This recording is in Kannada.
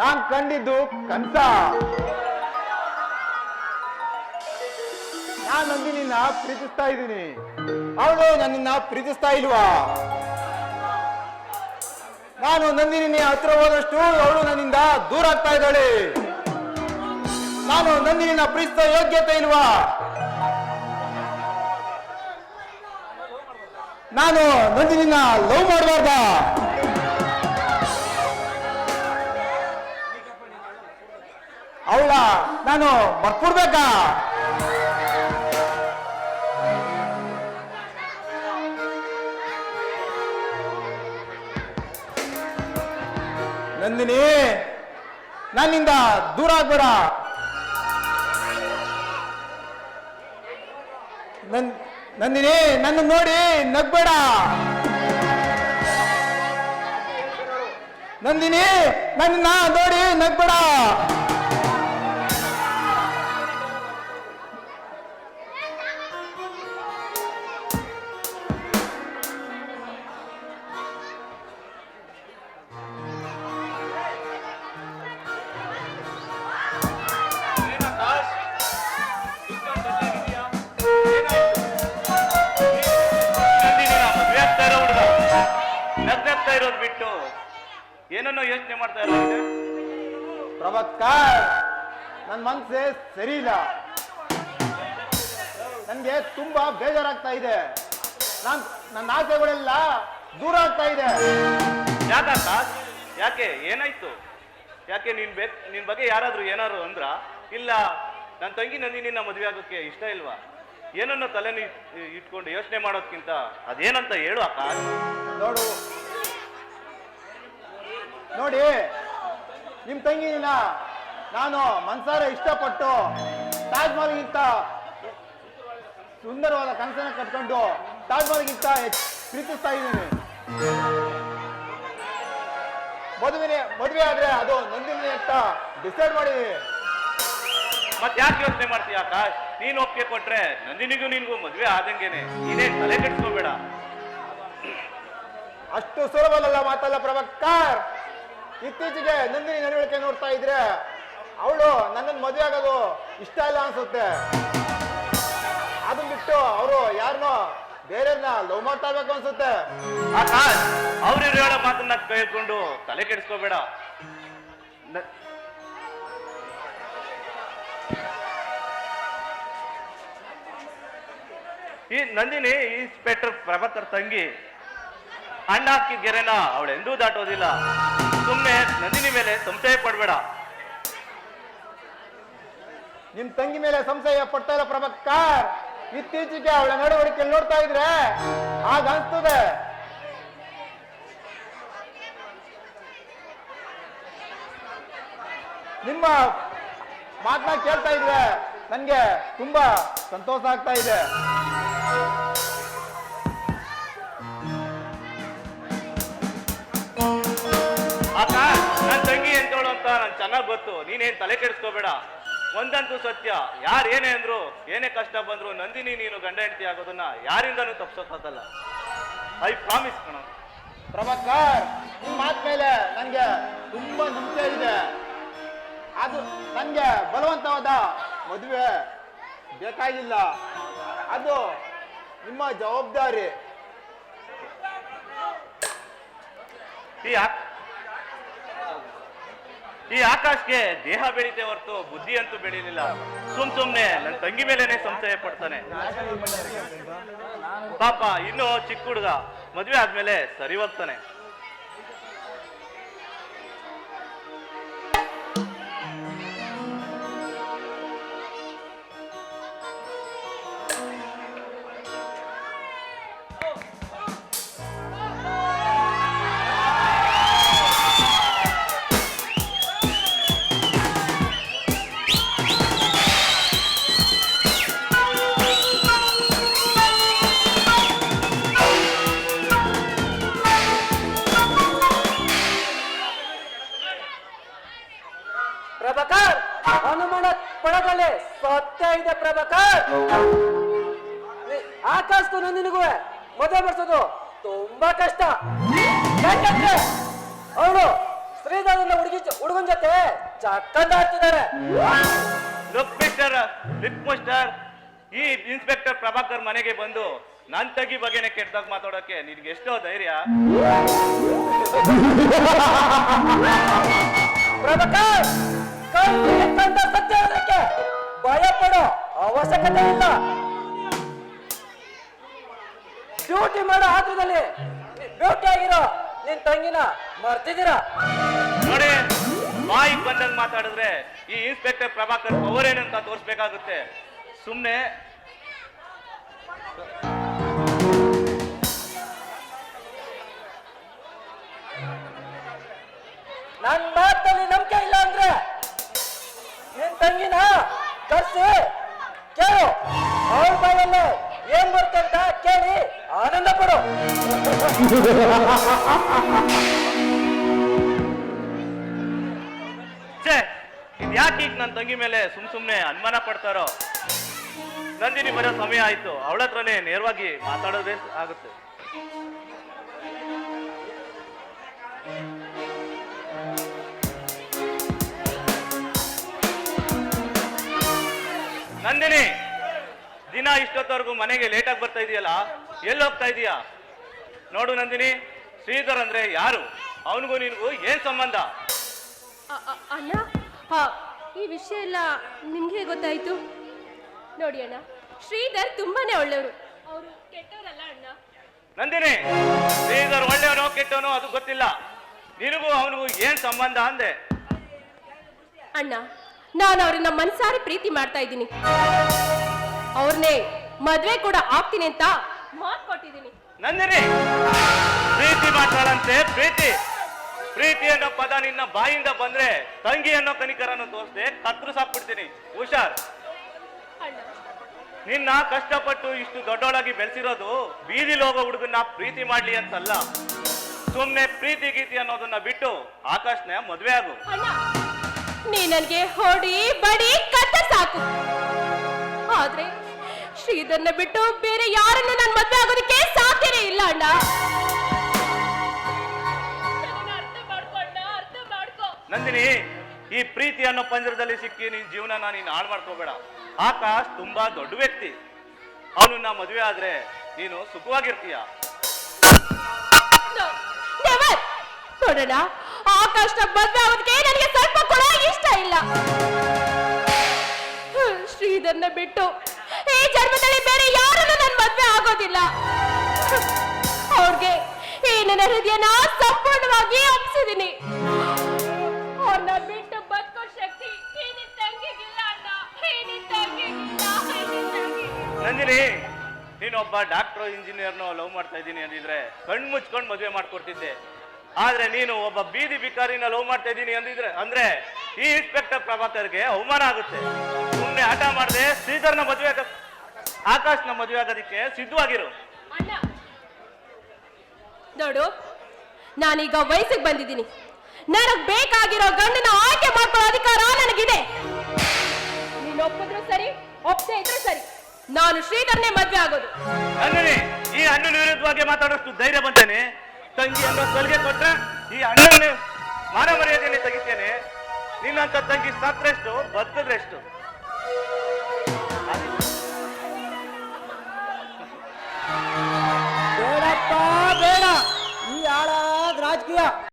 ನಾನ್ ಕಂಡಿದ್ದು ಕನ್ಸ. ನಾನ್ ನಂದಿನಿನ ಪ್ರೀತಿಸ್ತಾ ಇದ್ದೀನಿ, ಅವಳು ನನ್ನನ್ನ ಪ್ರೀತಿಸ್ತಾ ಇಲ್ವಾ? ನಾನು ನಂದಿನಿ ಹತ್ರ ಹೋದಷ್ಟು ಅವಳು ನನ್ನಿಂದ ದೂರ ಆಗ್ತಾ ಇದ್ದಾಳೆ. ನಾನು ನಂದಿನಿನ ಪ್ರೀತಿಸೋ ಯೋಗ್ಯತೆ ಇಲ್ವಾ? ನಾನು ನಂದಿನಿನ ಲವ್ ಮಾಡಬಾರ್ದ? ಅವಳ ನಾನು ಮರ್ಕೊಡ್ಬೇಕಾ? ನಂದಿನಿ, ನನ್ನಿಂದ ದೂರ ಆಗ್ಬೇಡ. ನಂದಿನಿ, ನನ್ನ ನೋಡಿ ನಗ್ಬೇಡ. ನಂದಿನಿ, ನನ್ನ ನೋಡಿ ನಗ್ಬೇಡ. ಬಿಟ್ಟು ಏನನ್ನೋ ಯೋಚನೆ ಮಾಡ್ತಾ ಇರೋದು ಪ್ರಭಾಕರ್, ನನ್ನ ಮನಸ್ಸೇ ಸರಿ ಇಲ್ಲ. ನನ್ಗೆ ತುಂಬಾ ಬೇಜಾರಾಗ್ತಾ ಇದೆ. ನನ್ನ ಆಸೆಗಳೆಲ್ಲ ದೂರ ಆಗ್ತಾ ಇದೆ. ಯಾಕೆ ಏನಾಯ್ತು? ಯಾಕೆ ನಿನ್ ಬಗ್ಗೆ ಯಾರಾದ್ರೂ ಏನಾದ್ರು ಅಂದ್ರ? ಇಲ್ಲ ನನ್ನ ತಂಗಿ ನಂದಿನಿನ ಮದುವೆ ಆಗೋಕ್ಕೆ ಇಷ್ಟ ಇಲ್ವಾ? ಏನನ್ನೋ ತಲೆ ಇಟ್ಕೊಂಡು ಯೋಚನೆ ಮಾಡೋದ್ಕಿಂತ ಅದೇನಂತ ಹೇಳು ಅಕ್ಕ. ನೋಡಿ, ನಿಮ್ ತಂಗಿನ ನಾನು ಮನ್ಸಾರ ಇಷ್ಟಪಟ್ಟು ತಾಜ್ ಮಹಲ್ಗಿಂತ ಸುಂದರವಾದ ಕನಸನ್ನ ಕಟ್ಕೊಂಡು ತಾಜ್ ಮಹಲ್ಗಿಂತ ಪ್ರೀತಿಸ್ತಾ ಇದ್ದೀನಿ. ಮದುವೆ ಆದ್ರೆ ಅದು ನಂದಿನಿ ಅಂತ ಡಿಸೈಡ್ ಮಾಡಿದೀನಿ. ಮತ್ತೆ ಯಾಕೆ ಯೋಚನೆ ಮಾಡ್ತೀಯ ಆಕಾಶ್? ನೀನ್ ಒಪ್ಪಿಗೆ ಕೊಟ್ರೆ ನಂದಿನಿಗೂ ನಿನ್ಗೂ ಮದ್ವೆ ಆದಂಗೆನೆ. ನೀನೇನ್ ತಲೆ ಕೆಡ್ಸ್ಕೋಬೇಡ. ಅಷ್ಟು ಸುಲಭವಲ್ಲ ಮಾತಲ್ಲ ಪ್ರಭಾಕರ್. ಇತ್ತೀಚೆಗೆ ನಂದಿನಿ ನಡವಳಿಕೆ ನೋಡ್ತಾ ಇದ್ರೆ ಅವಳು ನನ್ನನ್ನು ಮದುವೆ ಆಗೋದು ಇಷ್ಟ ಇಲ್ಲ ಅನ್ಸುತ್ತೆ. ಅದನ್ನ ಬಿಟ್ಟು ಅವರು ಯಾರನ್ನೋ ಬೇರೆಯವ್ರನ್ನ ಲವ್ ಮಾಡ್ತಾ ಇರ್ಬೇಕು ಅನ್ಸುತ್ತೆ. ಆಕಾಶ್, ಅವ್ರಿವ್ರು ಹೇಳೋ ಮಾತನ್ನ ಕೇಳ್ಕೊಂಡು ತಲೆ ಕೆಡಿಸ್ಕೋಬೇಡ. ಈ ನಂದಿನಿ ಇನ್ಸ್ಪೆಕ್ಟರ್ ಪ್ರಭಾಕರ್ ತಂಗಿ. ಅಣ್ಣ ಹಾಕಿದ ಗೆರೆನ ಅವಳು ಎಂದೂ ದಾಟೋದಿಲ್ಲ. ಸುಮ್ಮನೆ ನಂದಿನಿ ಮೇಲೆ ಸಂಶಯ ಪಡ್ಬೇಡ. ನಿಮ್ ತಂಗಿ ಮೇಲೆ ಸಂಶಯ ಪಡ್ತಾ ಇಲ್ಲ ಪ್ರಭಾಕರ್. ಇತ್ತೀಚೆಗೆ ಅವಳ ನಡವಳಿಕೆ ನೋಡ್ತಾ ಇದ್ರೆ ಆಗ ಅನ್ಸ್ತದೆ. ನಿಮ್ಮ ಮಾತನ್ನ ಕೇಳ್ತಾ ಇದ್ರೆ ನನ್ಗೆ ತುಂಬಾ ಸಂತೋಷ ಆಗ್ತಾ ಇದೆ. ನನ್ನ ತಂಗಿ ಎಂತೋಳು ಅಂತ ನನ್ ಚೆನ್ನಾಗ್ ಗೊತ್ತು. ನೀನೇನ್ ತಲೆ ಕೆಡಿಸ್ಕೋಬೇಡ. ಒಂದಂತೂ ಸತ್ಯ, ಯಾರು ಏನೇ ಅಂದ್ರು, ಏನೇ ಕಷ್ಟ ಬಂದ್ರು ನಂದಿನಿ ನೀನು ಗಂಡ ಹೆಂಡತಿ ಆಗೋದನ್ನ ಯಾರಿಂದನೂ ತಪ್ಸೋಕ್ಕಾಗಲ್ಲ. ಐ ಪ್ರಾಮಿಸ್ ಕಣ. ಪ್ರಭಾಕರ್, ನಿಮ್ ಮಾತ್ ಮೇಲೆ ನನ್ಗೆ ತುಂಬಾ ನಂಬಿಕೆ ಇದೆ. ಅದು ನನ್ಗೆ ಬಲವಂತವಾದ ಮದುವೆ ಬೇಕಾಗಿಲ್ಲ. ಅದು ನಿಮ್ಮ ಜವಾಬ್ದಾರಿ. ಈ ಆಕಾಶ್ಗೆ ದೇಹ ಬೆಳೀತೆ ಹೊರತು ಬುದ್ಧಿ ಅಂತೂ ಬೆಳೀಲಿಲ್ಲ. ಸುಮ್ನೆ ನನ್ನ ತಂಗಿ ಮೇಲೇನೆ ಸಂಶಯ ಪಡ್ತಾನೆ. ಪಾಪ ಇನ್ನು ಚಿಕ್ಕ ಹುಡುಗ, ಮದ್ವೆ ಆದ್ಮೇಲೆ ಸರಿ ಹೋಗ್ತಾನೆ. ಪ್ರಭಾಕರ್, ಅನುಮಾನ ಪಡಗಲೆ ಸತ್ಯ ಇದೆ ಪ್ರಭಾಕರ್. ಆಕಾಶ್ಗೂ ನಂದಿನಿಗೂ ಮದುವೆ ಮಾಡಿಸೋದು ತುಂಬಾ ಕಷ್ಟ. ಯಾಕಂದ್ರೆ ಅವಳು ಶ್ರೀಧರನ ಹುಡುಗನ ಜೊತೆ ಚಕ್ಕಂದ ಆಡ್ತಿದ್ದಾರೆ. ಲುಕ್ ಮಿಸ್ಟರ್ ಈ ಇನ್ಸ್ಪೆಕ್ಟರ್ ಪ್ರಭಾಕರ್ ಮನೆಗೆ ಬಂದು ನನ್ ತಂಗಿ ಬಗ್ಗೆನೆ ಕೆಟ್ಟದಾಗ ಮಾತಾಡೋಕೆ ನಿನ್ಗೆ ಎಷ್ಟೋ ಧೈರ್ಯ? ಪ್ರಭಾಕರ್, ಕಣ್ಣಿಗೆ ಕಂಡ ಸತ್ಯ ಹೇಳೋದಕ್ಕೆ ಭಯ ಪಡೋ ಅವಶ್ಯಕತೆ ಇಲ್ಲ. ಡ್ಯೂಟಿ ಮಾಡೋ ಆತ್ರದಲ್ಲಿ ಬ್ಯೂಟಿ ಆಗಿರೋ ನಿನ್ ತಂಗಿನ ಮರ್ತಿದ್ದೀರಾ? ನೋಡಿ, ಬಾಯಿಗೆ ಬಂದಂಗ್ ಮಾತಾಡಿದ್ರೆ ಈ ಇನ್ಸ್ಪೆಕ್ಟರ್ ಪ್ರಭಾಕರ್ ಪವರ್ ಏನಂತ ತೋರಿಸ್ಬೇಕಾಗುತ್ತೆ. ಸುಮ್ನೆ ನನ್ ಮಾತಲ್ಲಿ ನಂಬಿಕೆ ಇಲ್ಲ ಅಂದ್ರೆ ನಿನ್ ತಂಗಿನ ಕರ್ಸಿ ಕೇಳು, ಅವಳ ಬಾಯಲ್ಲಿ ಏನ್ ಬರ್ತಂತ ಕೇಳಿ ಆನಂದ ಪಡು. ಇದ್ ಯಾಕೆ ಈಗ ನನ್ನ ತಂಗಿ ಮೇಲೆ ಸುಮ್ನೆ ಅನುಮಾನ ಪಡ್ತಾರೋ? ನಂದಿನಿ ಬರೋ ಸಮಯ ಆಯ್ತು, ಅವಳ ಹತ್ರನೇ ನೇರವಾಗಿ ಮಾತಾಡೋದೇ ಆಗುತ್ತೆ. ನಂದಿನಿ, ದಿನ ಇಷ್ಟೊತ್ತವರೆಗೂ ಮನೆಗೆ ಲೇಟಾಗಿ ಬರ್ತಾ ಇದೆಯಲ್ಲ, ಎಲ್ಲಿ ಹೋಗ್ತಾ ಇದೀಯಾ? ನೋಡು ನಂದಿನಿ, ಶ್ರೀಧರ್ ಅಂದ್ರೆ ಯಾರು? ಅವನಿಗೂ ನಿನಗೂ ಏನ್ ಸಂಬಂಧ? ಅಣ್ಣ, ಈ ವಿಷಯ ಎಲ್ಲ ನಿಮ್ಗೆ ಗೊತ್ತಾಯ್ತು? ನೋಡಿ ಅಣ್ಣ, ಶ್ರೀಧರ್ ತುಂಬಾನೇ ಒಳ್ಳೆಯವರು, ಅವರು ಕೆಟ್ಟವರಲ್ಲ ಅಣ್ಣ. ನಂದಿನಿ, ಶ್ರೀಧರ್ ಒಳ್ಳೆಯವನೋ ಕೆಟ್ಟವನೋ ಅದು ಗೊತ್ತಿಲ್ಲ, ನಿನಗೂ ಅವನಿಗೂ ಏನ್ ಸಂಬಂಧ ಅಂದೆ? ಅಣ್ಣ, ನಾನು ಅವ್ರನ್ನ ಮನ್ಸಾರಿ ಪ್ರೀತಿ ಮಾಡ್ತಾ ಇದ್ದೀನಿ, ಅವ್ರನ್ನೇ ಮದ್ವೆ ಕೂಡ ಆಗ್ತೀನಿ ಅಂತ ಮಾತು ಕೊಟ್ಟಿದ್ದೀನಿ. ನಂದಿನಿ, ಪ್ರೀತಿ ಮಾಡ್ತಾಳಂತೆ? ಪ್ರೀತಿ ಅನ್ನೋ ಪದ ನಿನ್ನ ಬಾಯಿಂದ ಬಂದ್ರೆ ತಂಗಿ ಅನ್ನೋ ಕನಿಕರನ್ನು ತೋರಿಸದೆ ಕತ್ರು ಸಾಕ್ಬಿಡ್ತೀನಿ, ಹುಷಾರ್. ಅಣ್ಣ, ನಿನ್ನ ಕಷ್ಟಪಟ್ಟು ಇಷ್ಟು ದೊಡ್ಡೊಳಗಿ ಬೆಳೆಸಿರೋದು ಬೀದಿಲಿ ಹೋಗೋ ಹುಡುಗನ್ನ ಪ್ರೀತಿ ಮಾಡ್ಲಿ ಅಂತಲ್ಲ, ಸುಮ್ನೆ ಪ್ರೀತಿ ಗೀತಿ ಅನ್ನೋದನ್ನ ಬಿಟ್ಟು ಆಕಾಶ್ನ ಮದ್ವೆ ಆಗು. ಅಣ್ಣ, ನೀ ನನ್ಗೆ ಹೊಡಿ ಬಡಿ ಕತ್ತ ಸಾಕು, ಆದ್ರೆ ಶ್ರೀಧರ್ನ ಬಿಟ್ಟು ಬೇರೆ ಯಾರನ್ನು ನಾನು ಮದ್ವೆ ಆಗೋದಕ್ಕೆ ಸಾಧ್ಯನೇ ಇಲ್ಲ ಅಣ್ಣ. ನಂದಿನಿ, ಈ ಪ್ರೀತಿ ಅನ್ನೋ ಪಂಜರದಲ್ಲಿ ಸಿಕ್ಕಿ ನಿನ್ ಜೀವನ ನೀನು ಹಾಳು ಮಾಡ್ಕೋಬೇಡ. ಆಕಾಶ್ ತುಂಬಾ ದೊಡ್ಡ ವ್ಯಕ್ತಿ, ಅವನನ್ನ ಮದುವೆ ಆದ್ರೆ ನೀನು ಸುಖವಾಗಿರ್ತೀಯ. ನೋಡೋಣ, ಆಕಾಶ್ನ ಮದ್ವೆ ಆಗೋದಕ್ಕೆ ನನಗೆ ಸ್ವಲ್ಪ ಕೂಡ ಇಷ್ಟ ಇಲ್ಲ. ಶ್ರೀಧರ್ನ ಬಿಟ್ಟು ಈ ಜನ್ಮದಲ್ಲಿ ಬೇರೆ ಯಾರನ್ನು ನಾನು ಮದ್ವೆ ಆಗೋದಿಲ್ಲ. ಅವ್ರಿಗೆ ಈ ನನ್ನ ಹೃದಯನ ಸಂಪೂರ್ಣವಾಗಿ ಒಪ್ಸಿದೀನಿ. ಅವ್ರನ್ನ ಬಿಟ್ಟು ಬದುಕೋ ಶಕ್ತಿ ಈ ನಿನ್ ತಂಗಿಗಿಲ್ಲ ಅಣ್ಣ, ಈ ನಿನ್ ತಂಗಿಗಿಲ್ಲ. ನಂದಿನಿ, ನೀನೊಬ್ಬ ಡಾಕ್ಟರ್ ಇಂಜಿನಿಯರ್ನೋ ಲವ್ ಮಾಡ್ತಾ ಇದ್ದೀನಿ ಅಂದಿದ್ರೆ ಕಣ್ ಮುಚ್ಕೊಂಡು ಮದುವೆ ಮಾಡ್ಕೊಡ್ತಿದ್ದೆ. ಆದ್ರೆ ನೀನು ಒಬ್ಬ ಬೀದಿ ಬಿಕಾರಿನ ಲವ್ ಮಾಡ್ತಾ ಇದ್ದೀನಿ ಅಂದ್ರೆ ಈ ಇನ್ಸ್ಪೆಕ್ಟರ್ ಪ್ರಭಾಕರ್ಗೆ ಅವಮಾನ ಆಗುತ್ತೆ. ಸುಮ್ಮನೆ ಆಟ ಮಾಡದೆ ಶ್ರೀಧರ್ನ ಮದುವೆ ಆಕಾಶ್ನ ಮದುವೆ ಆಗೋದಕ್ಕೆ ಸಿದ್ಧವಾಗಿರು. ಅಣ್ಣ, ನೋಡು, ನಾನೀಗ ವಯಸ್ಸಿಗೆ ಬಂದಿದ್ದೀನಿ, ನನಗ್ ಬೇಕಾಗಿರೋ ಗಂಡನ ಆಯ್ಕೆ ಮಾಡ್ಕೊಳ್ಳೋ ಅಧಿಕಾರ ನನಗಿದೆ. ನೀನು ಒಪ್ಪಿದ್ರು ಸರಿ, ಒಪ್ಪದೆ ಇದ್ರು ಸರಿ, ನಾನು ಶ್ರೀಧರ್ನೇ ಮದ್ವೆ ಆಗೋದು. ನಂದಿನಿ, ಈ ಅಣ್ಣನ ವಿರುದ್ಧವಾಗಿ ಮಾತಾಡೋಷ್ಟು ಧೈರ್ಯ ಬಂತೇನೆ? ತಂಗಿ ಅನ್ನೋ ಸಲಿಗೆ ಕೊಟ್ರೆ ಈ ಅಣ್ಣನ ಮಾನ ಮರ್ಯಾದೆಯಲ್ಲಿ ತೆಗಿತೇನೆ. ನಿನ್ನಂತ ತಂಗಿ ಸತ್ರೆಷ್ಟು ಬದುಕಿದ್ರೆಷ್ಟು? ಬೇಡಪ್ಪ ಬೇಡ, ಈ ಹಾಳಾದ ರಾಜಕೀಯ